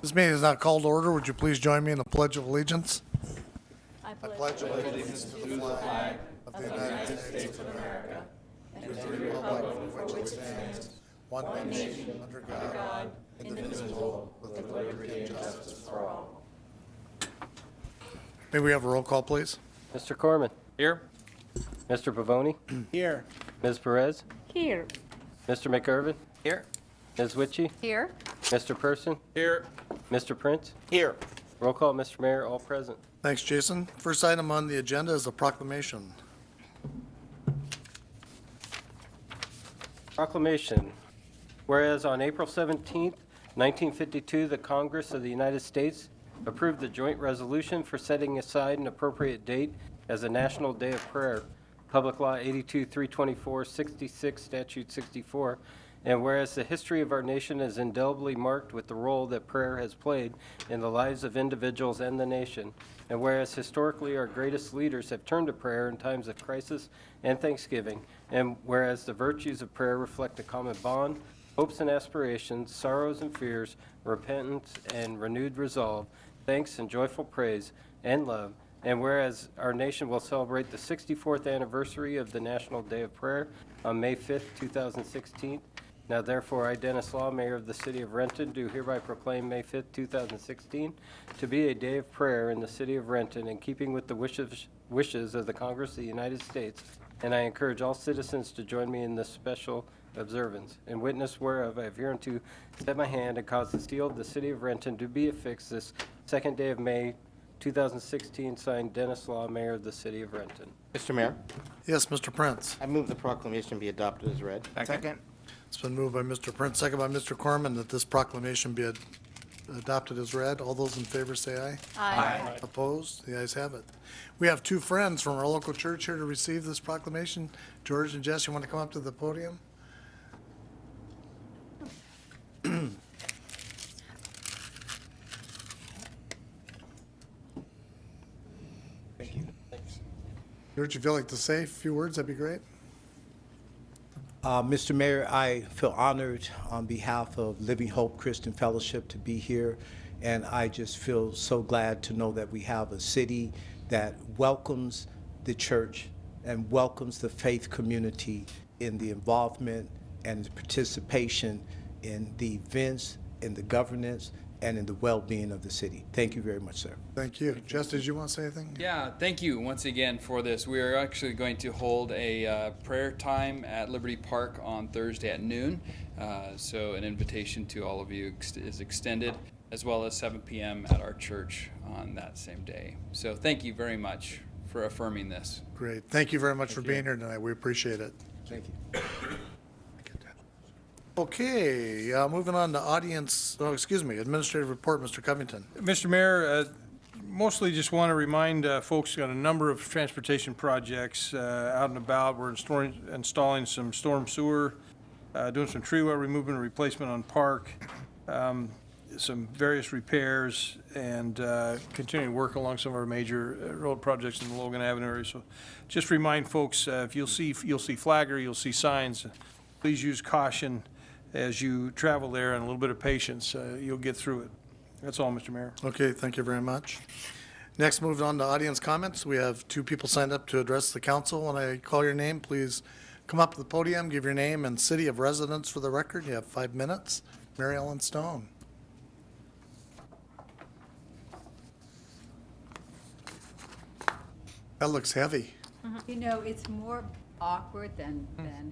This meeting is not called to order. Would you please join me in the Pledge of Allegiance? I pledge allegiance to the flag of the United States of America and to the republic for which it stands, one nation, under God, indivisible, with liberty and justice for all. May we have a roll call, please? Mr. Corman. Here. Mr. Pavoni. Here. Ms. Perez. Here. Mr. McIrvin. Here. Ms. Witchy. Here. Mr. Person. Here. Mr. Prince. Here. Roll call, Mr. Mayor, all present. Thanks, Jason. First item on the agenda is a proclamation. Proclamation. Whereas on April 17th, 1952, the Congress of the United States approved the joint resolution for setting aside an appropriate date as a National Day of Prayer, Public Law 82-324, 66, Statute 64. And whereas the history of our nation is indelibly marked with the role that prayer has played in the lives of individuals and the nation, and whereas historically our greatest leaders have turned to prayer in times of crisis and thanksgiving, and whereas the virtues of prayer reflect a common bond, hopes and aspirations, sorrows and fears, repentance and renewed resolve, thanks and joyful praise and love, and whereas our nation will celebrate the 64th anniversary of the National Day of Prayer on May 5th, 2016, now therefore, I, Dennis Law, Mayor of the City of Renton, do hereby proclaim May 5th, 2016 to be a day of prayer in the City of Renton in keeping with the wishes of the Congress of the United States, and I encourage all citizens to join me in this special observance. In witness whereof, I have hereunto set my hand and caused the seal of the City of Renton to be affixed this second day of May, 2016, signed Dennis Law, Mayor of the City of Renton. Mr. Mayor, Yes, Mr. Prince. I move the proclamation be adopted as read. Second. It's been moved by Mr. Prince, second by Mr. Corman, that this proclamation be adopted as read. All those in favor say aye. Aye. Opposed? The ayes have it. We have two friends from our local church here to receive this proclamation. George and Jess, you want to come up to the podium? Thank you. George, if you'd like to say a few words, that'd be great. Mr. Mayor, I feel honored on behalf of Living Hope Christian Fellowship to be here, and I just feel so glad to know that we have a city that welcomes the church and welcomes the faith community in the involvement and the participation in the events, in the governance, and in the well-being of the city. Thank you very much, sir. Thank you. Jess, did you want to say anything? Yeah, thank you once again for this. We are actually going to hold a prayer time at Liberty Park on Thursday at noon. So an invitation to all of you is extended, as well as 7 p.m. at our church on that same day. So thank you very much for affirming this. Great. Thank you very much for being here tonight. We appreciate it. Thank you. Okay, moving on to administrative report, Mr. Covington. Mr. Mayor, mostly just want to remind folks, got a number of transportation projects out and about. We're installing some storm sewer, doing some tree well removal and replacement on Park, some various repairs, and continuing to work along some of our major road projects in the Logan Avenue area. So just remind folks, if you'll see flagger, you'll see signs, please use caution as you travel there, and a little bit of patience. You'll get through it. That's all, Mr. Mayor. Okay, thank you very much. Next, moving on to audience comments. We have two people signed up to address the council. When I call your name, please come up to the podium, give your name and city of residence for the record. You have 5 minutes. Mary Ellen Stone. That looks heavy. You know, it's more awkward than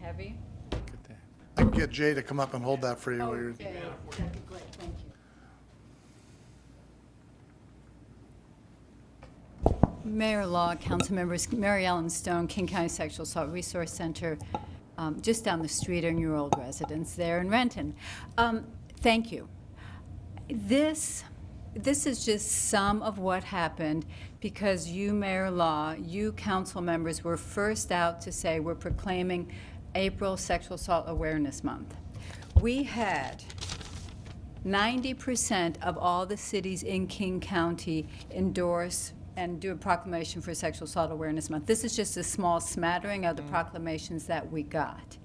heavy. I can get Jay to come up and hold that for you. while you're- Okay, that'd be great, thank you. Mayor Law, council members, Mary Ellen Stone, King County Sexual Assault Resource Center, just down the street in your old residence there in Renton. Thank you. This is just some of what happened because you, Mayor Law, you council members were first out to say we're proclaiming April Sexual Assault Awareness Month. We had 90% of all the cities in King County endorse and do a proclamation for Sexual Assault Awareness Month. This is just a small smattering of the proclamations that we got.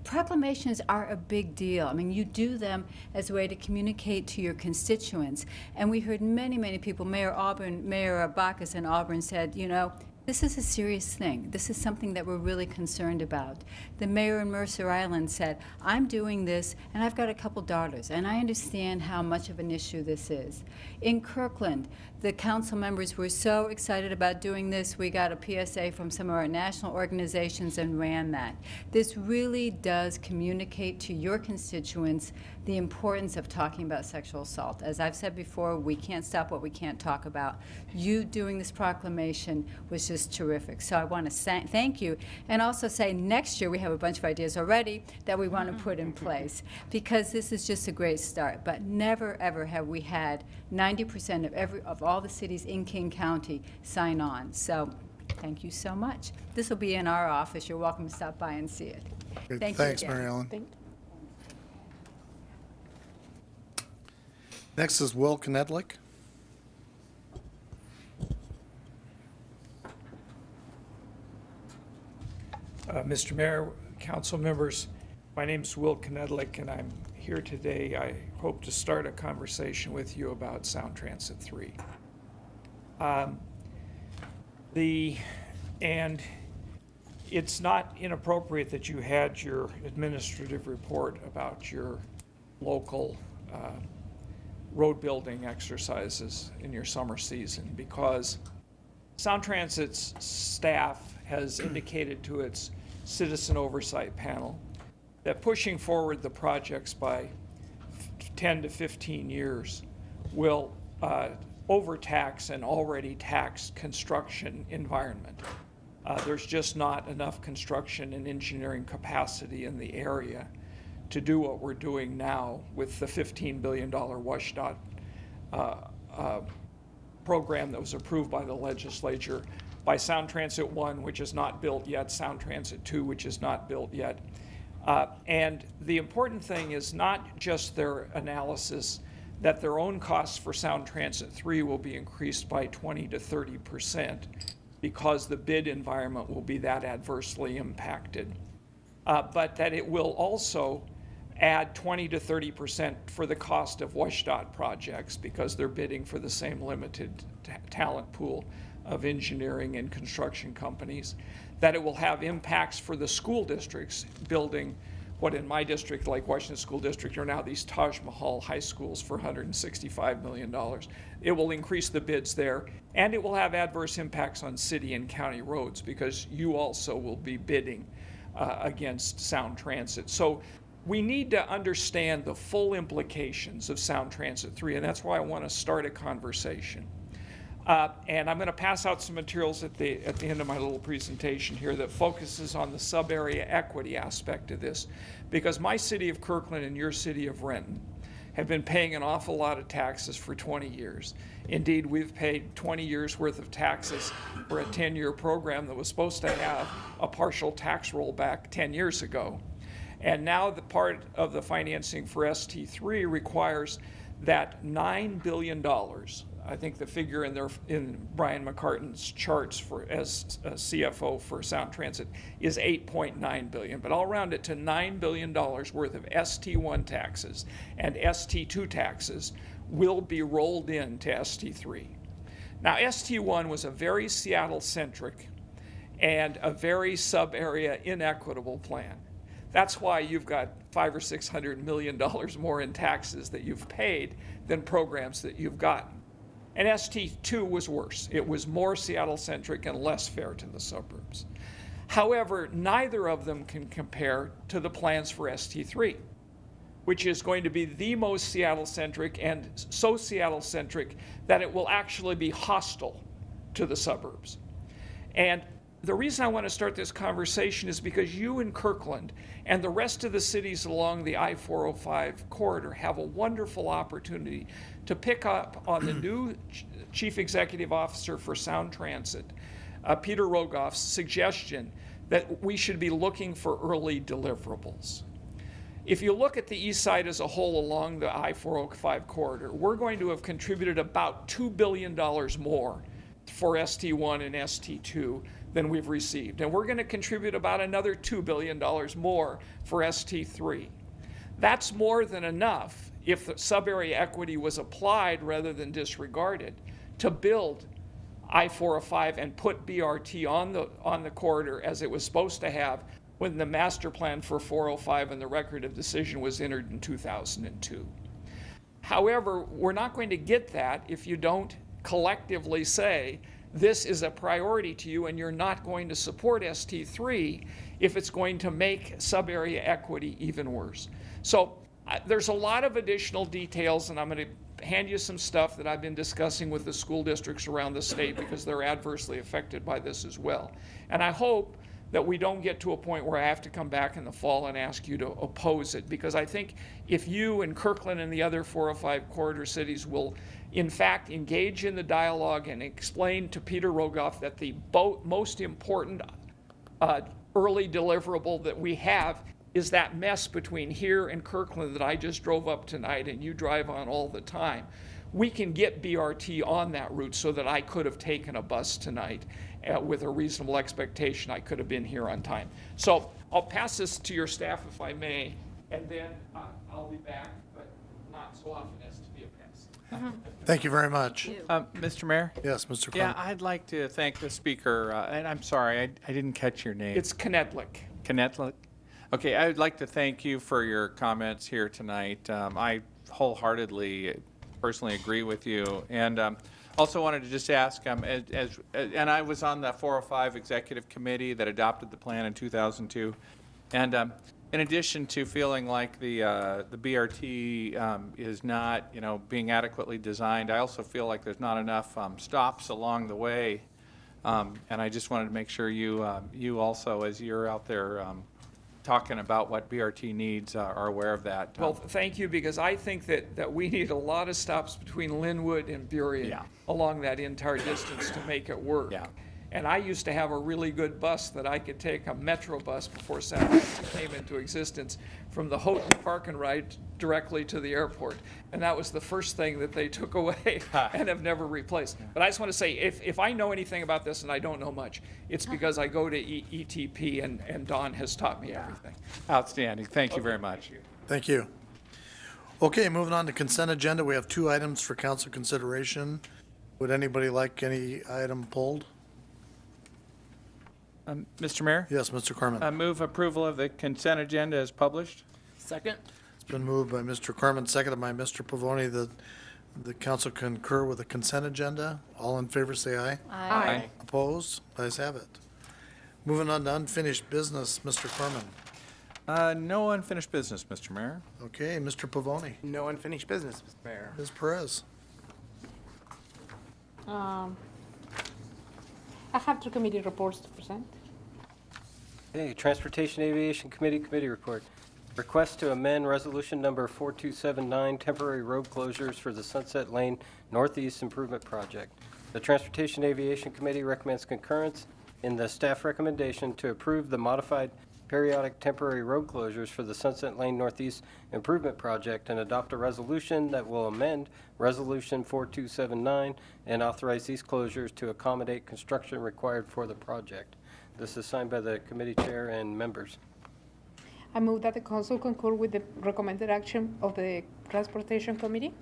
proclamations are a big deal. I mean, you do them as a way to communicate to your constituents. And we heard many, many people, Mayor Bacchus in Auburn said, you know, this is a serious thing. This is something that we're really concerned about. The mayor in Mercer Island said, I'm doing this, and I've got a couple daughters, and I understand how much of an issue this is. In Kirkland, the council members were so excited about doing this, we got a PSA from some of our national organizations and ran that. This really does communicate to your constituents the importance of talking about sexual assault. As I've said before, we can't stop what we can't talk about. You doing this proclamation was just terrific. So I want to thank you, and also say next year we have a bunch of ideas already that we want to put in place, because this is just a great start. But never ever have we had 90% of all the cities in King County sign on. So thank you so much. This will be in our office. You're welcome to stop by and see it. Great. Thank Thanks, you again. Mary Ellen. Next is Will Knedlick. Mr. Mayor, council members, my name is Will Knedlick, and I'm here today. I hope to start a conversation with you about Sound Transit 3. And it's not inappropriate that you had your administrative report about your local road building exercises in your summer season, because Sound Transit's staff has indicated to its citizen oversight panel that pushing forward the projects by 10 to 15 years will overtax an already taxed construction environment. There's just not enough construction and engineering capacity in the area to do what we're doing now with the $15 billion WSDOT program that was approved by the legislature, by Sound Transit 1, which is not built yet, Sound Transit 2, which is not built yet. And the important thing is not just their analysis that their own costs for Sound Transit 3 will be increased by 20 to 30% because the bid environment will be that adversely impacted, but that it will also add 20 to 30% for the cost of WSDOT projects because they're bidding for the same limited talent pool of engineering and construction companies, that it will have impacts for the school districts building what in my district, like Washington School District, are now these Taj Mahal high schools for $165 million. It will increase the bids there, and it will have adverse impacts on city and county roads because you also will be bidding against Sound Transit. So we need to understand the full implications of Sound Transit 3, and that's why I want to start a conversation. And I'm going to pass out some materials at the end of my little presentation here that focuses on the sub-area equity aspect of this, because my city of Kirkland and your city of Renton have been paying an awful lot of taxes for 20 years. Indeed, we've paid 20 years worth of taxes for a 10-year program that was supposed to have a partial tax rollback 10 years ago. And now the part of the financing for ST3 requires that $9 billion, I think the figure in Brian McCartan's charts as a CFO for Sound Transit is $8.9 billion, but I'll round it to $9 billion worth of ST1 taxes and ST2 taxes will be rolled into ST3. Now, ST1 was a very Seattle-centric and a very sub-area inequitable plan. That's why you've got $500 or $600 million more in taxes that you've paid than programs that you've gotten. And ST2 was worse. It was more Seattle-centric and less fair to the suburbs. However, neither of them can compare to the plans for ST3, which is going to be the most Seattle-centric and so Seattle-centric that it will actually be hostile to the suburbs. And the reason I want to start this conversation is because you in Kirkland and the rest of the cities along the I-405 corridor have a wonderful opportunity to pick up on the new Chief Executive Officer for Sound Transit, Peter Rogoff's suggestion that we should be looking for early deliverables. If you look at the east side as a whole along the I-405 corridor, we're going to have contributed about $2 billion more for ST1 and ST2 than we've received. And we're going to contribute about another $2 billion more for ST3. That's more than enough if the sub-area equity was applied rather than disregarded to build I-405 and put BRT on the corridor as it was supposed to have when the master plan for 405 and the record of decision was entered in 2002. However, we're not going to get that if you don't collectively say this is a priority to you and you're not going to support ST3 if it's going to make sub-area equity even worse. So there's a lot of additional details, and I'm going to hand you some stuff that I've been discussing with the school districts around the state because they're adversely affected by this as well. And I hope that we don't get to a point where I have to come back in the fall and ask you to oppose it, because I think if you and Kirkland and the other 405 corridor cities will in fact engage in the dialogue and explain to Peter Rogoff that the most important early deliverable that we have is that mess between here and Kirkland that I just drove up tonight and you drive on all the time. We can get BRT on that route so that I could have taken a bus tonight with a reasonable expectation I could have been here on time. So I'll pass this to your staff if I may, and then I'll be back, but not so often as to be a pest. Thank you very much. Mr. Mayor? Yes, Mr. Yeah, Clement. I'd like to thank the speaker, and I'm sorry, I didn't catch your name. It's Knedlick. Knedlick? Okay, I would like to thank you for your comments here tonight. I wholeheartedly, personally agree with you. And also wanted to just ask, and I was on the 405 Executive Committee that adopted the plan in 2002. And in addition to feeling like the BRT is not, being adequately designed, I also feel like there's not enough stops along the way. And I just wanted to make sure you also, as you're out there talking about what BRT needs, are aware of that. Well, thank you, because I think that we need a lot of stops between Linwood and Burien along that entire distance to make it work. Yeah. And I used to have a really good bus that I could take, a Metro bus, before South came into existence, from the Houghton Park and Ride directly to the airport. And that was the first thing that they took away and have never replaced. But I just want to say, if I know anything about this, and I don't know much, it's because I go to ETP and Don has taught me everything. Outstanding. Thank you very much. Thank you. Okay, moving on to consent agenda. We have 2 items for council consideration. Would anybody like any item pulled? Mr. Mayor? Yes, Mr. Corman. I move approval of the consent agenda as published. Second? It's been moved by Mr. Corman, seconded by Mr. Pavoni, that the council concur with the consent agenda. All in favor, say aye. Aye. Opposed? Ayes have it. Moving on to unfinished business, Mr. Corman. No unfinished business, Mr. Mayor. Okay, Mr. Pavoni. No unfinished business, Mr. Mayor. Ms. Perez. I have 2 committee reports to present. Okay, Transportation Aviation Committee report. Request to amend Resolution Number 4279, temporary road closures for the Sunset Lane Northeast Improvement Project. The Transportation Aviation Committee recommends concurrence in the staff recommendation to approve the modified periodic temporary road closures for the Sunset Lane Northeast Improvement Project and adopt a resolution that will amend Resolution 4279 and authorize these closures to accommodate construction required for the project. This is signed by the committee chair and members. I move that the council concur with the recommended action of the Transportation Committee.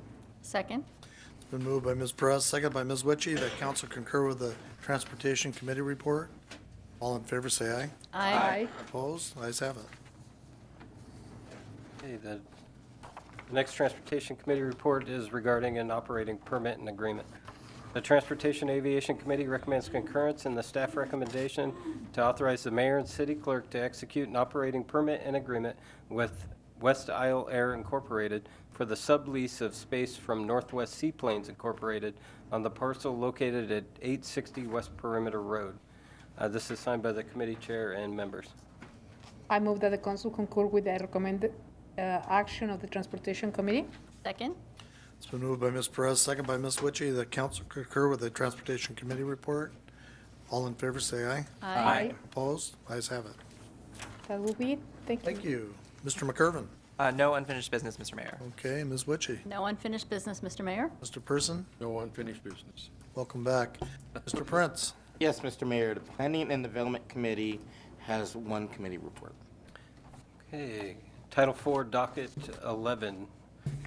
Second? It's been moved by Ms. Perez, seconded by Ms. Witchy, that council concur with the Transportation Committee report. All in favor, say aye. Aye. Opposed? Ayes have it. Okay, the next Transportation Committee report is regarding an operating permit and agreement. The Transportation Aviation Committee recommends concurrence in the staff recommendation to authorize the mayor and city clerk to execute an operating permit and agreement with West Isle Air Incorporated for the sublease of space from Northwest Seaplanes Incorporated on the parcel located at 860 West Perimeter Road. This is signed by the committee chair and members. I move that the council concur with the recommended action of the Transportation Committee. Second? It's been moved by Ms. Perez, seconded by Ms. Witchy, that council concur with the Transportation Committee report. All in favor, say aye. Aye. Opposed? Ayes have it. That will be it. Thank you. Thank you. Mr. McIrvin. No unfinished business, Mr. Mayor. Okay, Ms. Witchy. No unfinished business, Mr. Mayor. Mr. Person, No unfinished business. welcome back. Mr. Prince. Yes, Mr. Mayor, the Planning and Development Committee has one committee report. Okay, Title IV, Docket 11.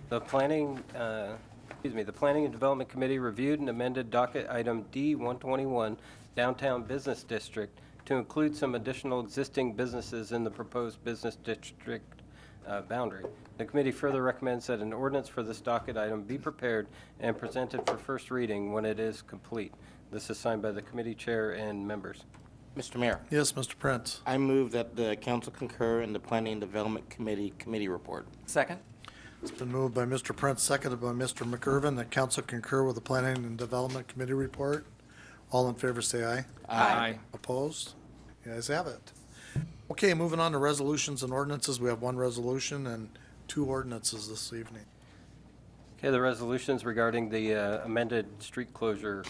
The Planning and Development Committee reviewed and amended docket item D-121, Downtown Business District, to include some additional existing businesses in the proposed business district boundary. The committee further recommends that an ordinance for this docket item be prepared and presented for first reading when it is complete. This is signed by the committee chair and members. Mr. Mayor, Yes, Mr. Prince. I move that the council concur in the Planning and Development Committee committee report. Second? It's been moved by Mr. Prince, seconded by Mr. McIrvin, that council concur with the Planning and Development Committee report. All in favor, say aye. Aye. Opposed? You guys have it. Okay, moving on to resolutions and ordinances. We have one resolution and two ordinances this evening. Okay, the resolutions regarding the amended street closure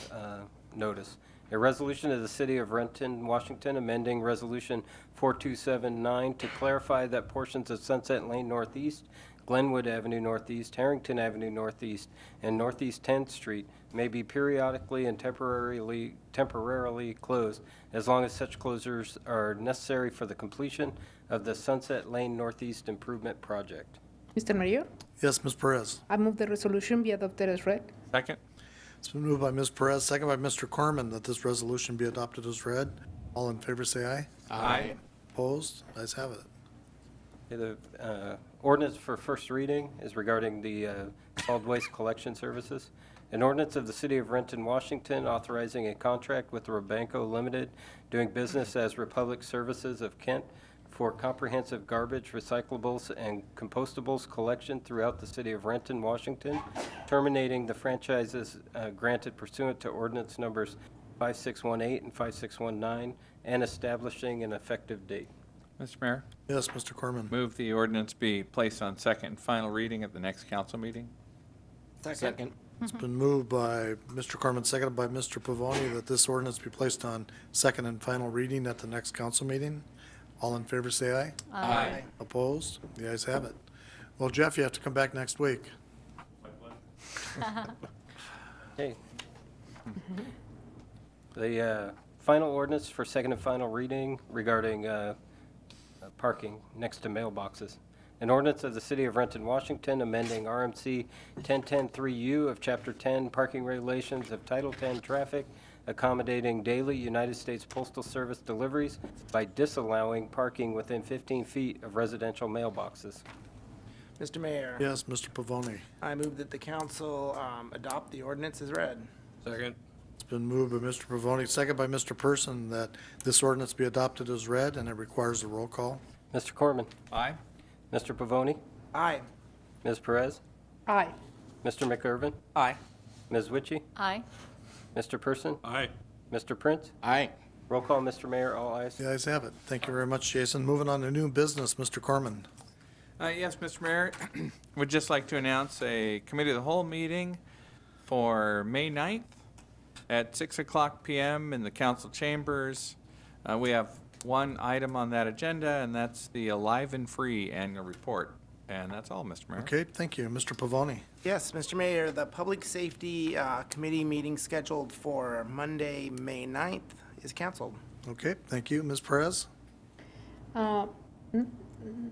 notice. A resolution of the City of Renton, Washington, amending Resolution 4279 to clarify that portions of Sunset Lane Northeast, Glenwood Avenue Northeast, Harrington Avenue Northeast, and Northeast 10th Street may be periodically and temporarily closed as long as such closures are necessary for the completion of the Sunset Lane Northeast Improvement Project. Mr. Mayor, Yes, Ms. Perez. I move the resolution be adopted as read. Second? It's been moved by Ms. Perez, second by Mr. Corman, that this resolution be adopted as read. All in favor, say aye. Aye. Opposed? Ayes have it. Okay, the ordinance for first reading is regarding the solid waste collection services. An ordinance of the City of Renton, Washington, authorizing a contract with Robanco Limited, doing business as Republic Services of Kent, for comprehensive garbage, recyclables, and compostables collection throughout the City of Renton, Washington, terminating the franchises granted pursuant to ordinance numbers 5618 and 5619, and establishing an effective date. Mr. Mayor, Yes, Mr. Corman. move the ordinance be placed on second and final reading at the next council meeting. Second. It's been moved by Mr. Corman, seconded by Mr. Pavoni, that this ordinance be placed on second and final reading at the next council meeting. All in favor, say aye. Aye. Opposed? The ayes have it. Well, Jeff, you have to come back next week. Okay. The final ordinance for second and final reading regarding parking next to mailboxes. An ordinance of the City of Renton, Washington, amending RMC 1010-3U of Chapter 10 Parking Regulations of Title 10 Traffic, accommodating daily United States Postal Service deliveries by disallowing parking within 15 feet of residential mailboxes. Mr. Mayor, Yes, Mr. Pavoni. I move that the council adopt the ordinance as read. Second. It's been moved by Mr. Pavoni, seconded by Mr. Person, that this ordinance be adopted as read, and it requires a roll call. Mr. Corman? Aye. Mr. Pavoni? Aye. Ms. Perez? Aye. Mr. McIrvin? Aye. Ms. Witchy? Aye. Mr. Person? Aye. Mr. Prince? Aye. Roll call, Mr. Mayor, all ayes. The ayes have it. Thank you very much, Jason. Moving on to new business, Mr. Corman. Yes, Mr. Mayor, would just like to announce a committee of the whole meeting for May 9th at 6:00 p.m. in the council chambers. We have one item on that agenda, and that's the Alive and Free annual report. And that's all, Mr. Mayor. Okay, thank you. Mr. Pavoni. Yes, Mr. Mayor, the Public Safety Committee meeting scheduled for Monday, May 9th is canceled. Okay, thank you. Ms. Perez?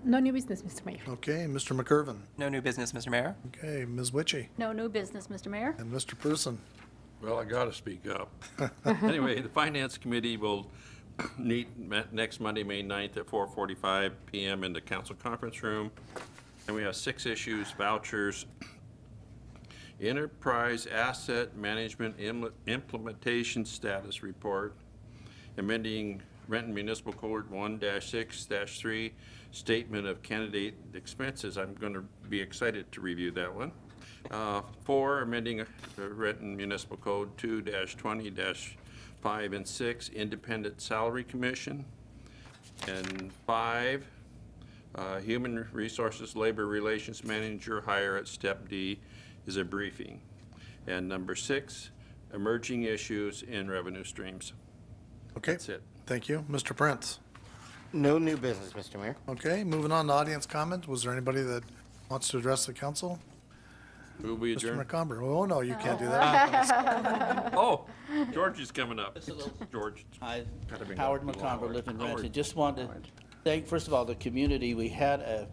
No new business, Mr. Mayor. Okay, Mr. McIrvin? No new business, Mr. Mayor. Okay, Ms. Witchy? No new business, Mr. Mayor. And Mr. Person? Well, I gotta speak up. Anyway, the Finance Committee will meet next Monday, May 9th at 4:45 PM in the council conference room. And we have 6 issues: vouchers, enterprise asset management implementation status report, amending Renton Municipal Code 1-6-3, statement of candidate expenses. I'm going to be excited to review that one. 4, amending the Renton Municipal Code 2-20-5 and 6, Independent Salary Commission. And 5, Human Resources Labor Relations Manager hire at Step D is a briefing. And number 6, emerging issues in revenue streams. Okay, That's it. thank you. Mr. Prince? No new business, Mr. Mayor. Okay, moving on to audience comment. Was there anybody that wants to address the council? Move we Mr. adjourn. McComber. Oh, no, you can't do that. Oh, George is coming up. George. Hi, Gotta be Howard going. McComber, live in Howard. Renton. Just wanted to thank, first of all, the community. We had a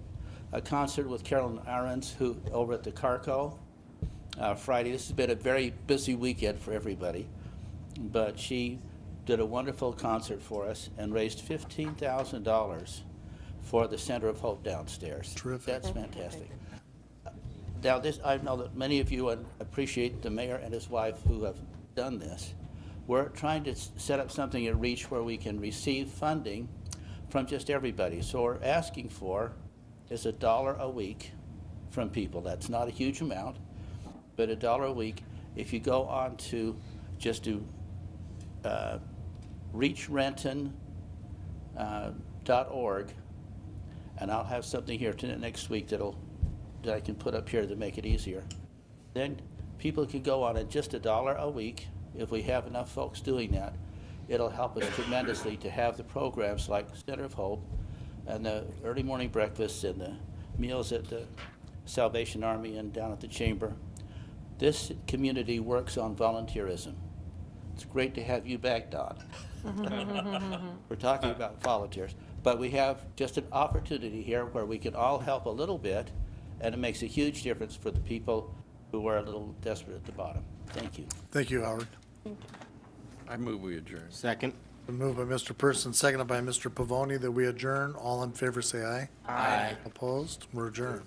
concert with Carolyn Ahrens, who, over at the Carco, Friday. This has been a very busy weekend for everybody, but she did a wonderful concert for us and raised $15,000 for the Center of Hope downstairs. Terrific. That's fantastic. Now, this, I know that many of you appreciate the mayor and his wife who have done this. We're trying to set up something at Reach where we can receive funding from just everybody. So we're asking for is $1 a week from people. That's not a huge amount, but $1 a week. If you go on to just do reachrenton.org, and I'll have something here next week that I can put up here to make it easier. Then people can go on at just $1 a week. If we have enough folks doing that, it'll help us tremendously to have the programs like Center of Hope and the early morning breakfasts and the meals at the Salvation Army and down at the Chamber. This community works on volunteerism. It's great to have you back, Don. We're talking about volunteers, but we have just an opportunity here where we can all help a little bit, and it makes a huge difference for the people who are a little desperate at the bottom. Thank you. Thank you, Howard. I move we adjourn. Second. Been moved by Mr. Person, seconded by Mr. Pavoni, that we adjourn. All in favor, say aye. Aye. Opposed? We're adjourned.